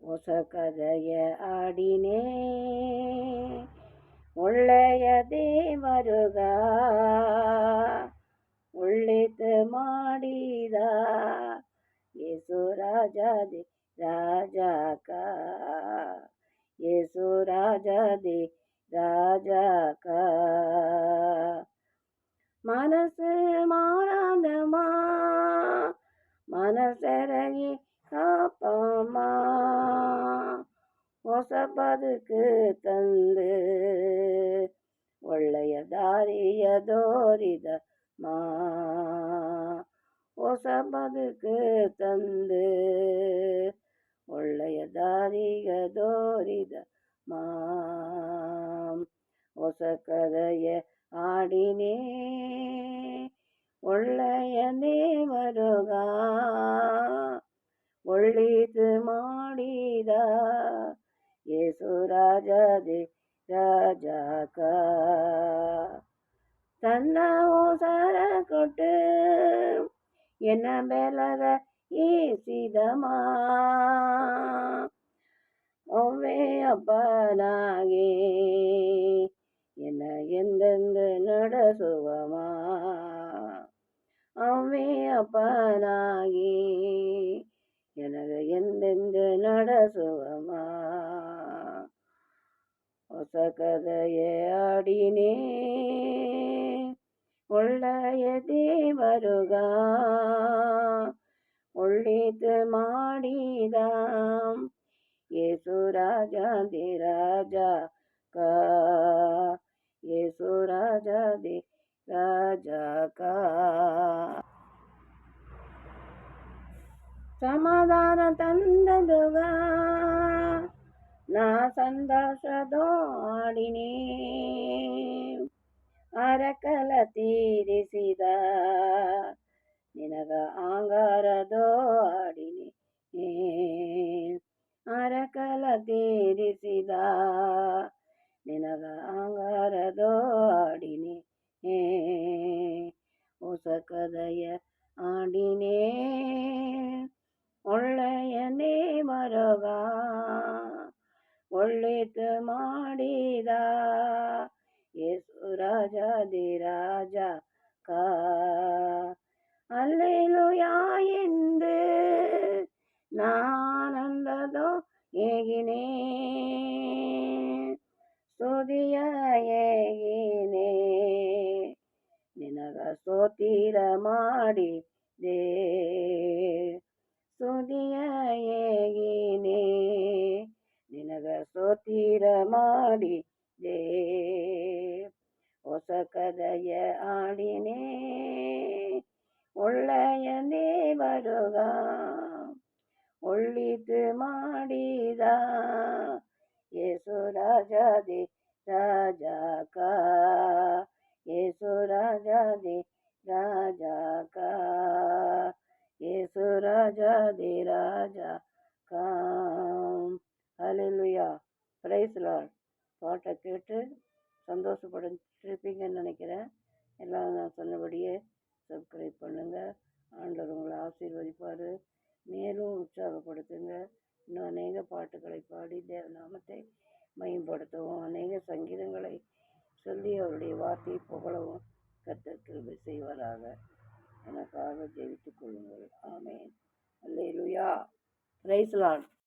ಹೊಸ ಕಥೆಯ ಆಡಿನೇ ಒಳ್ಳೆಯ ದೇವರುಗ ಒಳ್ಳೆದು ಮಾಡಿದ ಯೇಸು ರಾಜಾದಿ ರಾಜಾಕ ಯೇಸು ರಾಜಾದಿ ராஜாக்க மனசு மாறாதமா மனசரகி காப்பமா ಹೊಸ ಬದುಕು ತಂದು ಒಳ್ಳೆಯ ದಾರಿಯ ದೋರಿದ ಮಾ ಹೊಸ ಬದುಕು ತಂದು ಒಳ್ಳೆಯ ದಾರಿಯ ದೋರಿದ ಮಾ ಹೊಸ ಕಥೆಯ ಆಡಿನೇ ಒಳ್ಳೆಯ ದೇವರುಗ ಒಳ್ಳೆದು ಮಾಡಿದ ಯೇಸು ರಾಜಾದಿ ராஜாக்க தன்ன ஓசர கொட்டு என்ன ಬೆಲಗ ஈசிதமா ஒவ்வே அப்பனாகி என்ன எந்தெந்த நடசுவமா ஒவ்வே அப்பனாகி எனக்கு எந்தெந்த நடசுவமா ಹೊಸ ಕಥೆಯ ಆಡಿನೇ ಒಳ್ಳೆಯ ದೇವರುಗ ಒಳ್ಳೆದು ಮಾಡಿದ ಯೇಸು ರಾಜಾದಿ ರಾಜಾಕ ಯೇಸು ರಾಜಾದಿ ರಾಜಾಕ ಸಮಾಧಾನ ತಂದದುಗ ನಾ ಸಂತೋಷದೋ ಆಡಿನೇ ಅರಕಲ ತೀರಿಸಿದ ನಿನಗ ಆಂಗಾರದೋ ಆಡಿನೇ ಅರಕಲ ತೀರಿಸಿದ ನಿನಗ ಆಂಗಾರದೋ ಆಡಿನೇ ಹೊಸ ಕಥೆಯ ಆಡಿನೇ ಒಳ್ಳೆಯ ದೇವರುಗ ಒಳ್ಳೆದು ಮಾಡಿದ ಯೇಸು ರಾಜಾದಿ ರಾಜಾಕ அல்லேலூயா ಎಂದು ನಾನಂದದೋ ಹೇಗಿನೇ ಸ್ತುತಿಯ ಹೇಗಿನೇ ನಿನಗ ಸ್ತೋತ್ರ ಮಾಡಿದೆ ಸ್ತುತಿಯ ಹೇಗಿನೇ ನಿನಗ ಸ್ತೋತ್ರ ಮಾಡಿದೆ ಹೊಸ ಕಥೆಯ ಆಡಿನೇ ಒಳ್ಳೆಯ ದೇವರುಗ ಒಳ್ಳೆದು ಮಾಡಿದ ಯೇಸು ರಾಜಾದಿ ರಾಜಾಕ ಯೇಸು ರಾಜಾದಿ ರಾಜಾಕ ಯೇಸು ராஜாதி ராஜாக்க ஹல்லேலூயா பிரைஸ் லார்ட். பாட்டை கேட்டு சந்தோஷப்பட்டுருப்பீங்கன்னு நினைக்கிறேன். எல்லாம் நான் சொன்னபடியே சப்ஸ்கிரைப் பண்ணுங்கள். ஆண்டவர் உங்களை ஆசீர்வதிப்பார். மேலும் உற்சாகப்படுத்துங்க. இன்னும் அநேக பாட்டுகளை பாடி தேவநாமத்தை மேம்படுத்தவும் அநேக சங்கீதங்களை சொல்லி அவருடைய வார்த்தையை புகழவும் கர்த்தர் கிருபை செய்வாராக. எனக்காக ஜெபித்துக் கொள்ளுங்கள். ஆமென். அல்லேலூயா. Praise Lord.